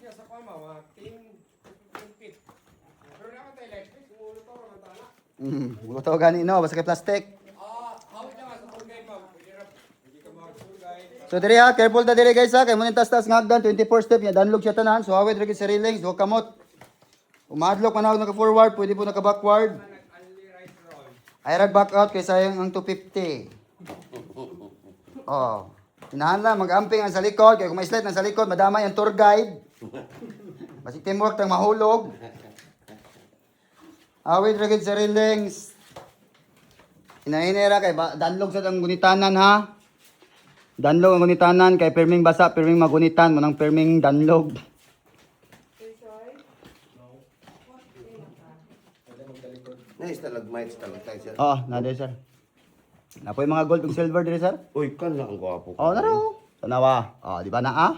sa kama, mga 10 feet. Pero naman tayo electric, kung ulo to, mga tala. Buto gani no, basta kay plastic. Hawit naman sa tour guide, ma'am. Pwede ka mag-tour guide. So diri ha, careful ta diri guys ha, kay mo tas nga hagdan 24 step ya, danlog siya tanan. So hawid ra gid sa railings, huwag kamot. Umadlok man ako naka forward, pwede po naka backward. Only right roll. Ay rag back out kay sayang ang 250. Oh. Tinahan mag-amping ang sa likod, kaya kung may slide na sa likod, madamay ang tour guide. Basi teamwork tang mahulog. Awit ra gid sa railings. Inahinera kay danlog sa tang gunitanan ha. Danlog ang gunitanan kay perming basa, perming magunitan mo nang perming danlog. Nice talagmites talagtay sir. Oo, nade sir. Napoy mga gold ug silver dire sir. Uy, kan lang ang gwapo. Oh, naro. Tanawa. Oh, di ba na ah?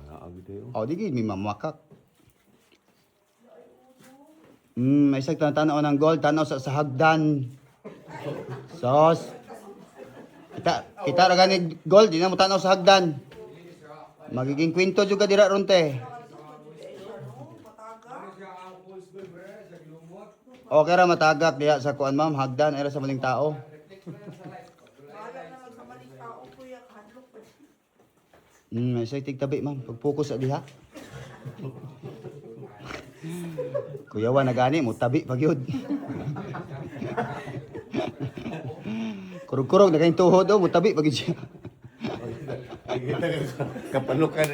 Naagi tayo. Oh, di gid mi mamakak. May isang tanaw ng gold, tanaw sa hagdan. Sos. Kita ra gani gold, di na mo tanaw sa hagdan. Magiging kwento juga dira ronte. Okay ra matagak diya sa kuan ma'am, hagdan era sa maling tao. May say tigtabi ma'am, pag-focus sa diha. Kuyawa na gani mo tabi pag yun. Kurog-kurog na kayong tuhod mo tabi pag yun siya. Kapanukan